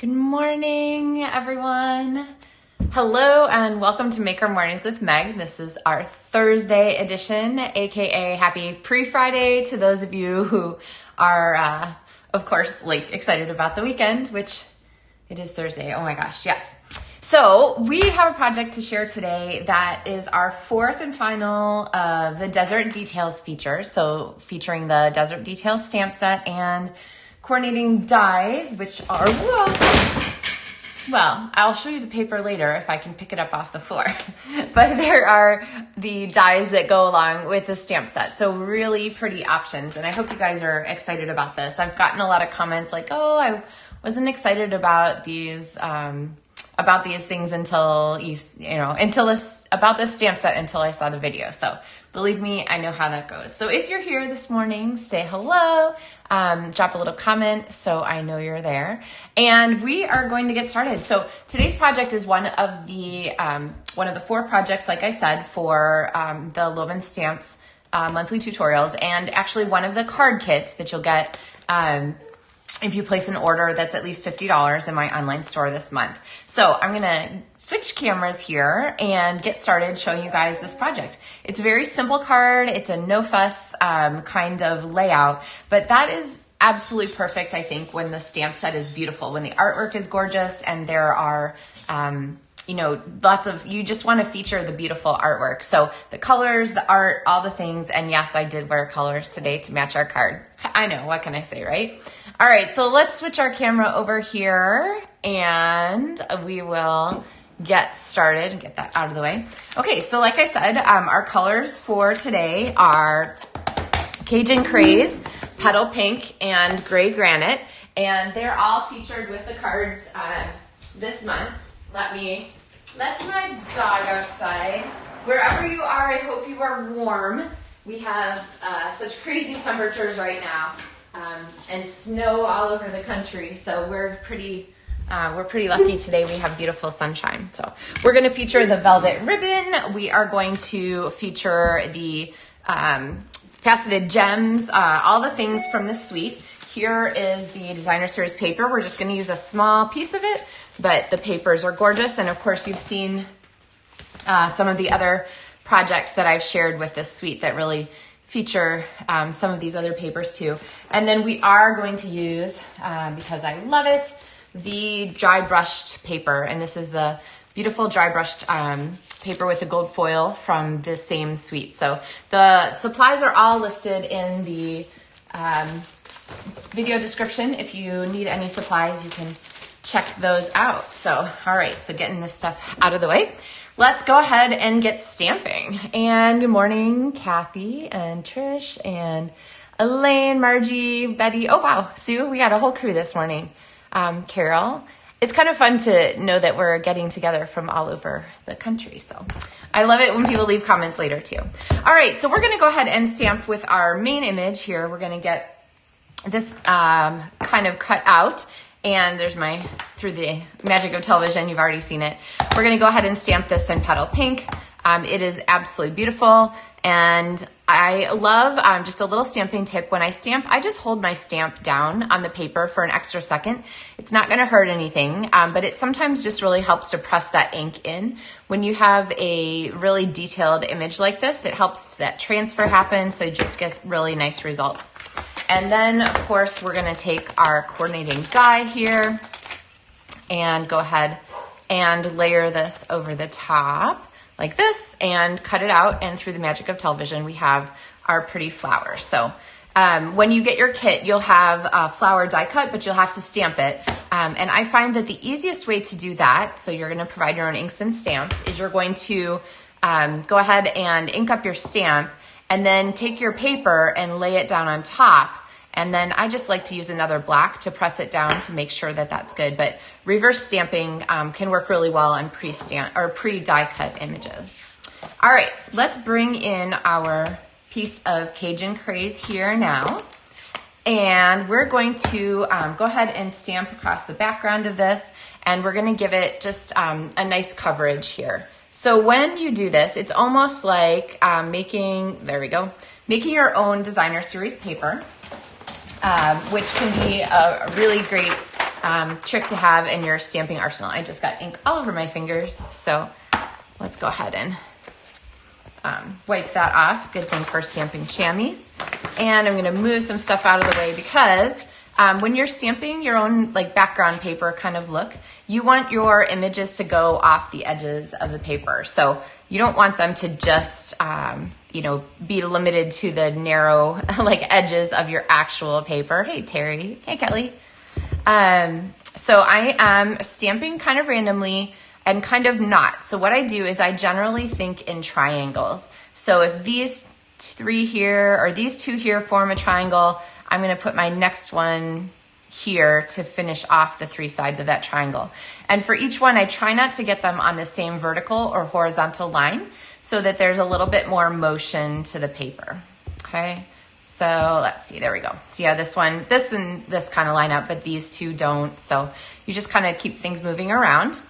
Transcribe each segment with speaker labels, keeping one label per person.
Speaker 1: Good morning, everyone. Hello and welcome to Maker Mornings with Meg. This is our Thursday edition, aka happy pre-Friday to those of you who are, of course, excited about the weekend, which it is Thursday. Oh my gosh, yes. So we have a project to share today that is our fourth and final of the Desert Details feature. So featuring the Desert Details stamp set and coordinating dies, which are, well, I'll show you the paper later if I can pick it up off the floor. But there are the dies that go along with the stamp set. So really pretty options. And I hope you guys are excited about this. I've gotten a lot of comments like, oh, I wasn't excited about these things until about this stamp set until I saw the video. So believe me, I know how that goes. So if you're here this morning, say hello, drop a little comment so I know you're there. And we are going to get started. So today's project is one of the four projects, like I said, for the LovenStamps Monthly Tutorials, and actually one of the card kits that you'll get if you place an order that's at least $50 in my online store this month. So I'm gonna switch cameras here and get started showing you guys this project. It's a very simple card. It's a no fuss kind of layout, but that is absolutely perfect, I think, when the stamp set is beautiful, when the artwork is gorgeous and there are you just want to feature the beautiful artwork. So the colors, the art, all the things. And yes, I did wear colors today to match our card. I know, what can I say, right? All right, so let's switch our camera over here and we will get started and get that out of the way. Okay, so like I said, our colors for today are Cajun Craze, Petal Pink, and Gray Granite. And they're all featured with the cards this month. Let my dog outside. Wherever you are, I hope you are warm. We have such crazy temperatures right now and snow all over the country. So we're pretty lucky today. We have beautiful sunshine. So we're going to feature the velvet ribbon. We are going to feature the faceted gems, all the things from this suite. Here is the designer series paper. We're just going to use a small piece of it, but the papers are gorgeous. And of course, you've seen some of the other projects that I've shared with this suite that really feature some of these other papers too. And then we are going to use, because I love it, the dry brushed paper. And this is the beautiful dry brushed paper with the gold foil from the same suite. So the supplies are all listed in the video description. If you need any supplies, you can check those out. So, all right, so getting this stuff out of the way, let's go ahead and get stamping. And good morning, Kathy and Trish and Elaine, Margie, Betty. Oh, wow, Sue, we got a whole crew this morning. Carol. It's kind of fun to know that we're getting together from all over the country. So I love it when people leave comments later too. All right, so we're gonna go ahead and stamp with our main image here. We're gonna get this kind of cut out, and there's through the magic of television, you've already seen it. We're gonna go ahead and stamp this in Petal Pink. It is absolutely beautiful, and I love just a little stamping tip. When I stamp, I just hold my stamp down on the paper for an extra second. It's not gonna hurt anything, but it sometimes just really helps to press that ink in. When you have a really detailed image like this, it helps that transfer happen, so you just get really nice results. And then, of course, we're gonna take our coordinating die here and go ahead and layer this over the top like this and cut it out. And through the magic of television, we have our pretty flowers. So when you get your kit, you'll have a flower die cut, but you'll have to stamp it. And I find that the easiest way to do that, so you're gonna provide your own inks and stamps, is you're going to go ahead and ink up your stamp and then take your paper and lay it down on top. And then I just like to use another black to press it down to make sure that that's good. But reverse stamping can work really well on pre-die cut images. All right, let's bring in our piece of Cajun Craze here now. And we're going to go ahead and stamp across the background of this. And we're gonna give it just a nice coverage here. So when you do this, it's almost like making your own designer series paper. Which can be a really great trick to have in your stamping arsenal. I just got ink all over my fingers, so let's go ahead and wipe that off. Good thing for stamping chamois. And I'm gonna move some stuff out of the way because when you're stamping your own like background paper kind of look, you want your images to go off the edges of the paper. So you don't want them to just, you know, be limited to the narrow like edges of your actual paper. Hey, Terry. Hey, Kelly. So I am stamping kind of randomly and kind of not. So what I do is I generally think in triangles. So if these three here or these two here form a triangle, I'm going to put my next one here to finish off the three sides of that triangle. And for each one, I try not to get them on the same vertical or horizontal line so that there's a little bit more motion to the paper. Okay. So let's see, there we go. So yeah, this one, this and this kind of line up, but these two don't. So you just kind of keep things moving around.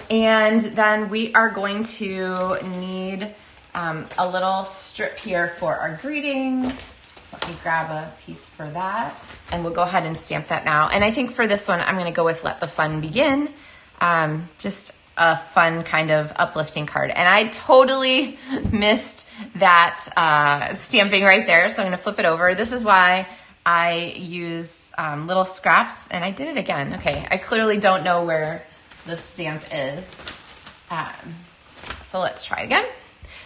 Speaker 1: And then we are going to need a little strip here for our greeting. So let me grab a piece for that and we'll go ahead and stamp that now. And I think for this one, I'm gonna go with Let the Fun Begin. Just a fun kind of uplifting card. And I totally missed that stamping right there. So I'm gonna flip it over. This is why I use little scraps and I did it again. Okay, I clearly don't know where the stamp is. So let's try again.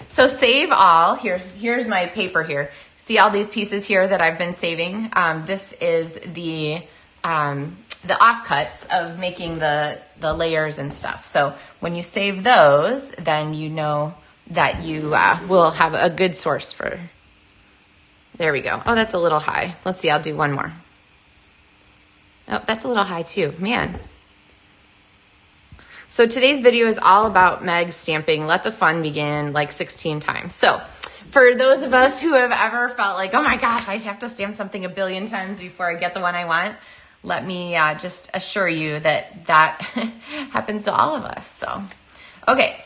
Speaker 1: So save all. Here's my paper here. See all these pieces here that I've been saving? This is the offcuts of making the layers and stuff. So when you save those, then you know that you will have a good source for, there we go. Oh, that's a little high. Let's see, I'll do one more. Oh, that's a little high too, man. So today's video is all about Meg stamping Let the Fun Begin like 16 times. So for those of us who have ever felt like, oh my gosh, I have to stamp something a billion times before I get the one I want, let me just assure you that that happens to all of us. So, okay.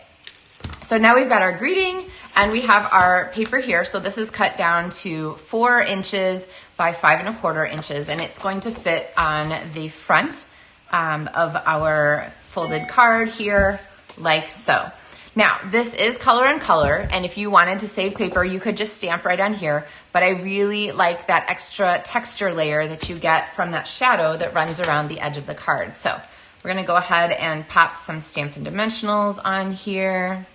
Speaker 1: So now we've got our greeting and we have our paper here. So this is cut down to 4 inches by 5 1/4 inches, and it's going to fit on the front of our folded card here, like so. Now, this is color and color, and if you wanted to save paper, you could just stamp right on here, but I really like that extra texture layer that you get from that shadow that runs around the edge of the card. So we're gonna go ahead and pop some Stampin' Dimensionals on here.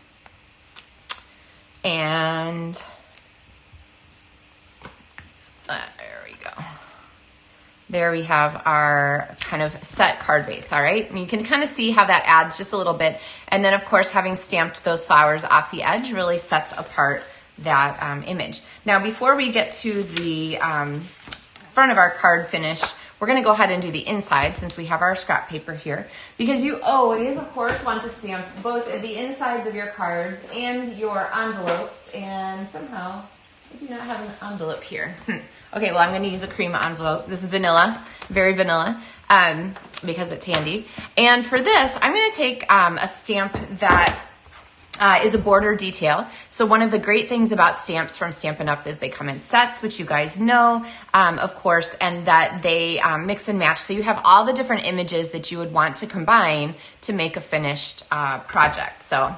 Speaker 1: And there we go. There we have our kind of set card base, all right? And you can kind of see how that adds just a little bit. And then of course, having stamped those flowers off the edge really sets apart that image. Now, before we get to the front of our card finish, we're gonna go ahead and do the inside since we have our scrap paper here, because you always, of course, want to stamp both the insides of your cards and your envelopes, and somehow I do not have an envelope here. Okay, well, I'm gonna use a cream envelope. This is vanilla, very vanilla, because it's handy. And for this, I'm gonna take a stamp that is a border detail. So one of the great things about stamps from Stampin' Up! Is they come in sets, which you guys know, of course, and that they mix and match. So you have all the different images that you would want to combine to make a finished project. So,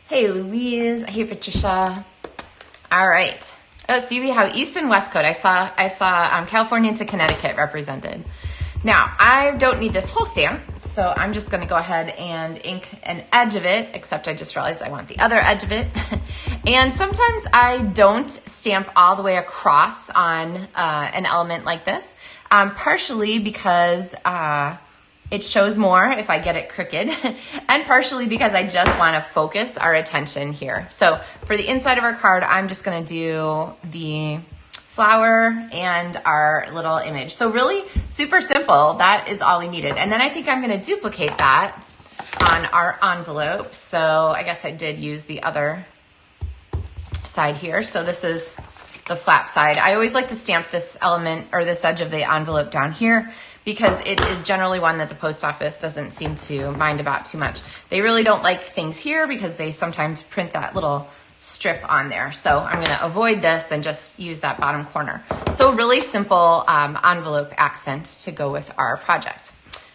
Speaker 1: hey, Louise, hey, Patricia. All right. Oh, see, we have East and West Coast. I saw California to Connecticut represented. Now, I don't need this whole stamp, so I'm just gonna go ahead and ink an edge of it, except I just realized I want the other edge of it. And sometimes I don't stamp all the way across on an element like this, partially because it shows more if I get it crooked, and partially because I just wanna focus our attention here. So for the inside of our card, I'm just gonna do the flower and our little image. So really super simple. That is all we needed. And then I think I'm going to duplicate that on our envelope. So I guess I did use the other side here. So this is the flap side. I always like to stamp this element or this edge of the envelope down here because it is generally one that the post office doesn't seem to mind about too much. They really don't like things here because they sometimes print that little strip on there. So I'm going to avoid this and just use that bottom corner. So really simple envelope accent to go with our project.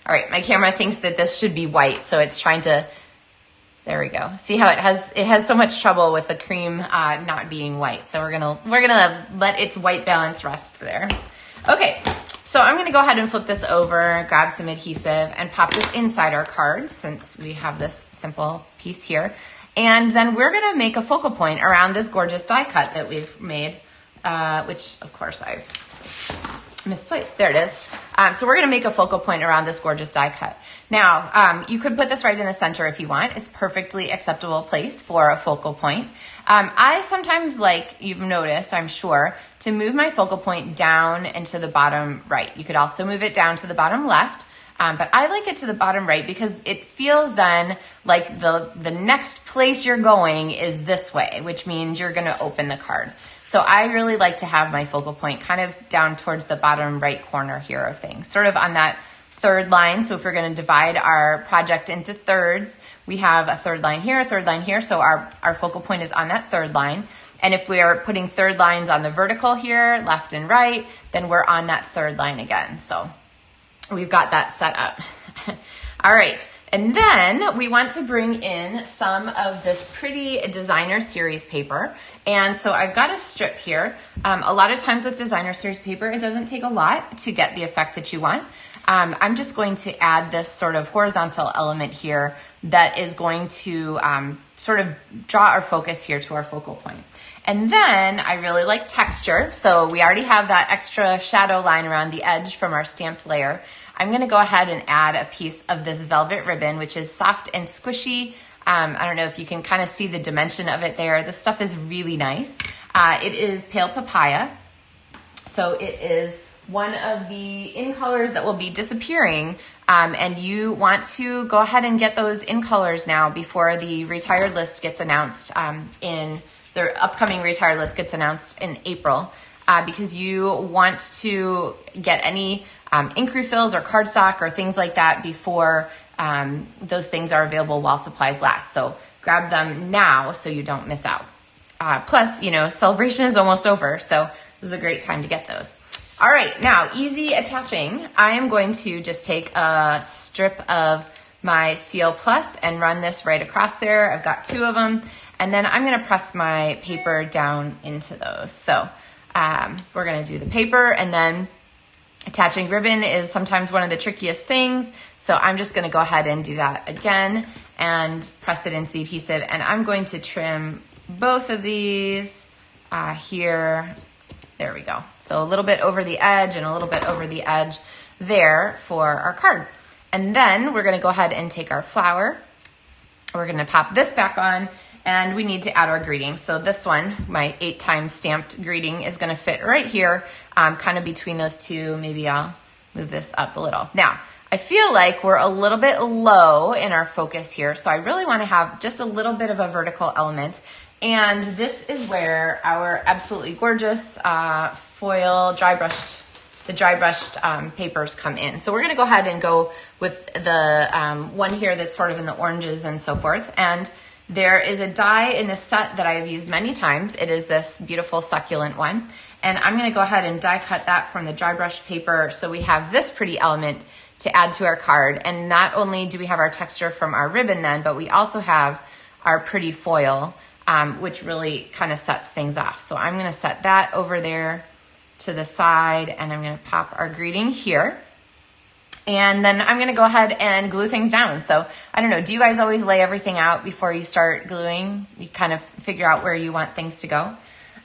Speaker 1: All right, my camera thinks that this should be white, so it's trying to, there we go. See how it has so much trouble with the cream not being white. So we're gonna let its white balance rest there. Okay, so I'm gonna go ahead and flip this over, grab some adhesive, and pop this inside our card since we have this simple piece here. And then we're gonna make a focal point around this gorgeous die cut that we've made, which of course I've misplaced. There it is. So we're gonna make a focal point around this gorgeous die cut. Now, you could put this right in the center if you want. It's a perfectly acceptable place for a focal point. I sometimes like, you've noticed, I'm sure, to move my focal point down and to the bottom right. You could also move it down to the bottom left, but I like it to the bottom right because it feels then like the next place you're going is this way, which means you're gonna open the card. So I really like to have my focal point kind of down towards the bottom right corner here of things, sort of on that third line. So if we're going to divide our project into thirds, we have a third line here, a third line here. So our focal point is on that third line. And if we are putting third lines on the vertical here, left and right, then we're on that third line again. So we've got that set up. All right. And then we want to bring in some of this pretty designer series paper. And so I've got a strip here. A lot of times with designer series paper, it doesn't take a lot to get the effect that you want. I'm just going to add this sort of horizontal element here that is going to sort of draw our focus here to our focal point. And then I really like texture. So we already have that extra shadow line around the edge from our stamped layer. I'm gonna go ahead and add a piece of this velvet ribbon, which is soft and squishy. I don't know if you can kind of see the dimension of it there. This stuff is really nice. It is pale papaya. So it is one of the in colors that will be disappearing. And you want to go ahead and get those in colors now before the retired list gets announced in the upcoming retired list gets announced in April, because you want to get any ink refills or cardstock or things like that before those things are available while supplies last. So grab them now so you don't miss out. Plus, you know, celebration is almost over, so this is a great time to get those. All right, now easy attaching. I am going to just take a strip of my Seal Plus and run this right across there. I've got 2 of them, and then I'm gonna press my paper down into those. So we're gonna do the paper, and then attaching ribbon is sometimes one of the trickiest things. So I'm just gonna go ahead and do that again and press it into the adhesive. And I'm going to trim both of these here. There we go. So a little bit over the edge and a little bit over the edge there for our card. And then we're gonna go ahead and take our flower. We're gonna pop this back on, and we need to add our greeting. So this one, my 8 times stamped greeting, is gonna fit right here, kind of between those two. Maybe I'll move this up a little. Now, I feel like we're a little bit low in our focus here, so I really wanna have just a little bit of a vertical element. And this is where our absolutely gorgeous foil dry brushed papers come in. So we're gonna go ahead and go with the one here that's sort of in the oranges and so forth. And there is a die in this set that I've used many times. It is this beautiful succulent one. And I'm gonna go ahead and die cut that from the dry brush paper so we have this pretty element to add to our card. And not only do we have our texture from our ribbon then, but we also have our pretty foil, which really kind of sets things off. So I'm gonna set that over there to the side, and I'm gonna pop our greeting here. And then I'm gonna go ahead and glue things down. So I don't know, do you guys always lay everything out before you start gluing? You kind of figure out where you want things to go.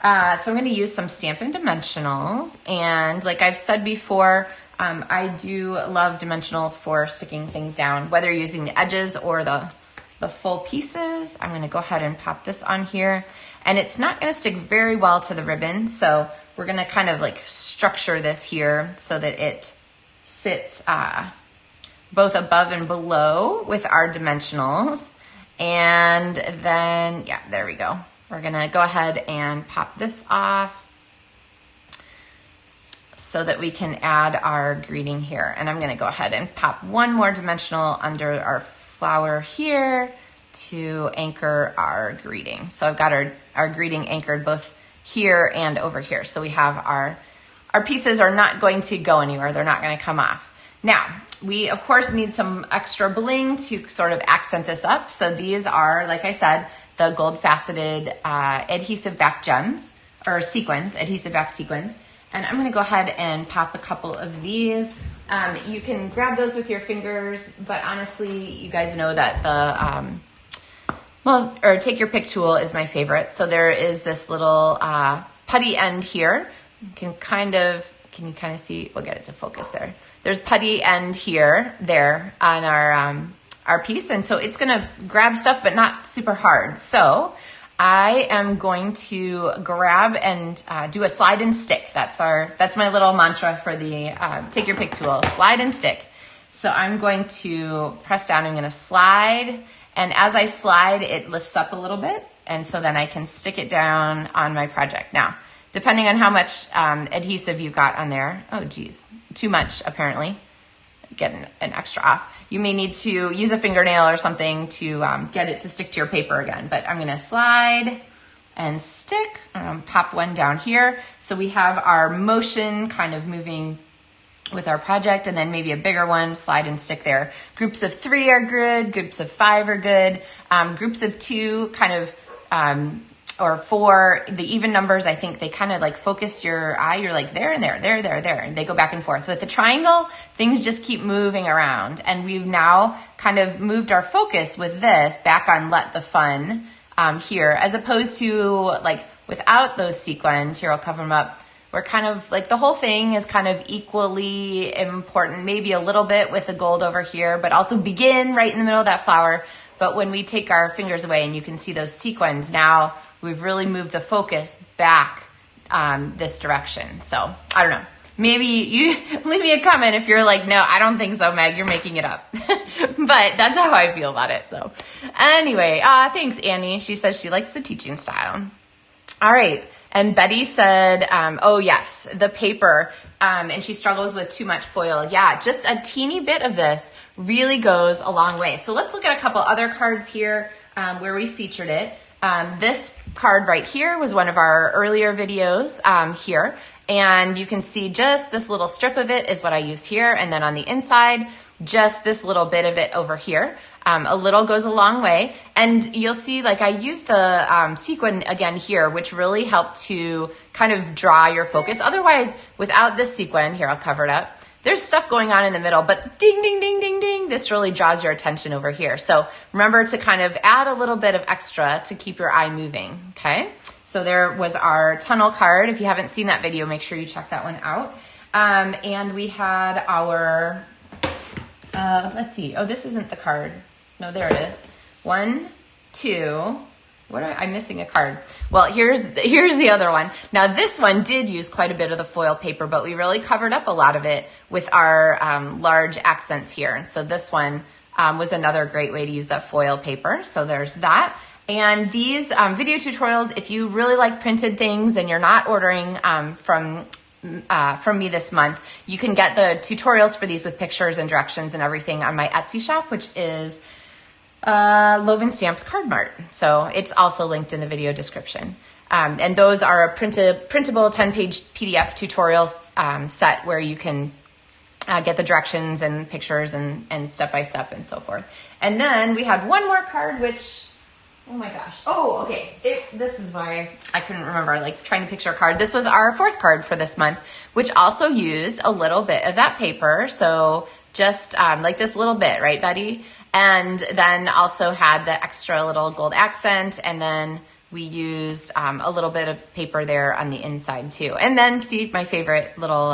Speaker 1: So I'm gonna use some Stampin' Dimensionals. And like I've said before, I do love dimensionals for sticking things down, whether you're using the edges or the full pieces. I'm gonna go ahead and pop this on here. And it's not gonna stick very well to the ribbon, so we're gonna kind of like structure this here so that it sits both above and below with our dimensionals. And then, yeah, there we go. We're gonna go ahead and pop this off so that we can add our greeting here. And I'm gonna go ahead and pop one more dimensional under our flower here to anchor our greeting. So I've got our greeting anchored both here and over here. So we have our pieces are not going to go anywhere. They're not going to come off. Now, we of course need some extra bling to sort of accent this up. So these are, like I said, the gold faceted adhesive back gems, or sequins, adhesive back sequins. And I'm gonna go ahead and pop a couple of these. You can grab those with your fingers, but honestly, you guys know that the, take your pick tool is my favorite. So there is this little putty end here. You can kind of, can you kind of see? We'll get it to focus there. There's putty end here, there on our piece. And so it's gonna grab stuff, but not super hard. So I am going to grab and do a slide and stick. That's my little mantra for the take your pick tool, slide and stick. So I'm going to press down, I'm gonna slide, and as I slide, it lifts up a little bit, and so then I can stick it down on my project. Now, depending on how much adhesive you've got on there, oh geez, too much apparently, get an extra off. You may need to use a fingernail or something to get it to stick to your paper again, but I'm gonna slide and stick, pop one down here. So we have our motion kind of moving with our project, and then maybe a bigger one, slide and stick there. Groups of 3 are good, groups of 5 are good, groups of 2 kind of, or 4, the even numbers, I think they kind of like focus your eye. You're like there and there, there, and they go back and forth. With the triangle, things just keep moving around. And we've now kind of moved our focus with this back on let the fun here, as opposed to like without those sequins. Here, I'll cover them up. We're kind of like the whole thing is kind of equally important, maybe a little bit with the gold over here, but also begin right in the middle of that flower. But when we take our fingers away and you can see those sequins, now we've really moved the focus back this direction. So I don't know, maybe you leave me a comment if you're like, no, I don't think so, Meg, you're making it up. But that's how I feel about it. So anyway, thanks, Annie. She says she likes the teaching style. All right. And Betty said, oh yes, the paper, and she struggles with too much foil. Yeah, just a teeny bit of this really goes a long way. So let's look at a couple other cards here where we featured it. This card right here was one of our earlier videos here. And you can see just this little strip of it is what I used here. And then on the inside, just this little bit of it over here. A little goes a long way. And you'll see, like I used the sequin again here, which really helped to kind of draw your focus. Otherwise, without this sequin, here, I'll cover it up. There's stuff going on in the middle, but ding, ding, ding, ding, ding, this really draws your attention over here. So remember to kind of add a little bit of extra to keep your eye moving, okay? So there was our tunnel card. If you haven't seen that video, make sure you check that one out. And we had our, let's see. Oh, this isn't the card. No, there it is. 1, 2, I'm missing a card. Well, here's the other one. Now this one did use quite a bit of the foil paper, but we really covered up a lot of it with our large accents here. So this one was another great way to use that foil paper. So there's that. And these video tutorials, if you really like printed things and you're not ordering from me this month, you can get the tutorials for these with pictures and directions and everything on my Etsy shop, which is LovenStamps Card Mart. So it's also linked in the video description. And those are a printable 10-page PDF tutorials set where you can get the directions and pictures and step-by-step and so forth. And then we had one more card, which, oh my gosh. Oh, okay. This is why I couldn't remember, like trying to picture a card. This was our 4th card for this month, which also used a little bit of that paper. So just like this little bit, right, Betty? And then also had the extra little gold accent, and then we used a little bit of paper there on the inside too. And then see my favorite little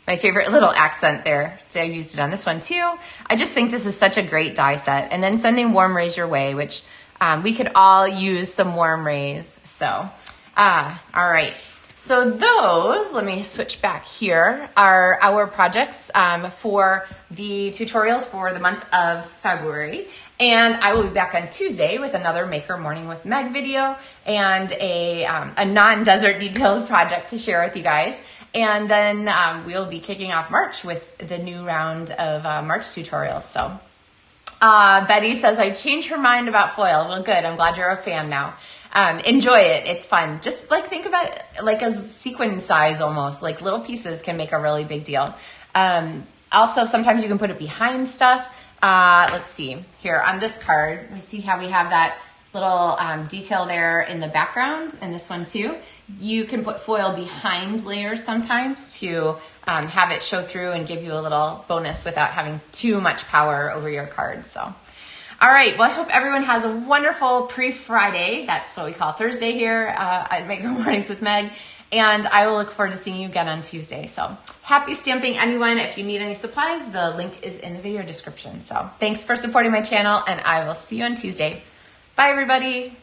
Speaker 1: accent there. So I used it on this one too. I just think this is such a great die set. And then sending warm rays your way, which we could all use some warm rays. So, all right. So those, let me switch back here, are our projects for the tutorials for the month of February. And I will be back on Tuesday with another Maker Morning with Meg video and a non-desert detailed project to share with you guys. And then we'll be kicking off March with the new round of March tutorials. So Betty says, I've changed her mind about foil. Well, good. I'm glad you're a fan now. Enjoy it. It's fun. Just like think about it like a sequin size almost. Like little pieces can make a really big deal. Also, sometimes you can put it behind stuff. Let's see here on this card, we see how we have that little detail there in the background, and this one too. You can put foil behind layers sometimes to have it show through and give you a little bonus without having too much power over your card. So, all right, well, I hope everyone has a wonderful pre-Friday. That's what we call Thursday here at Make Your Mornings with Meg. And I will look forward to seeing you again on Tuesday. So happy stamping, anyone. If you need any supplies, the link is in the video description. So thanks for supporting my channel, and I will see you on Tuesday. Bye, everybody.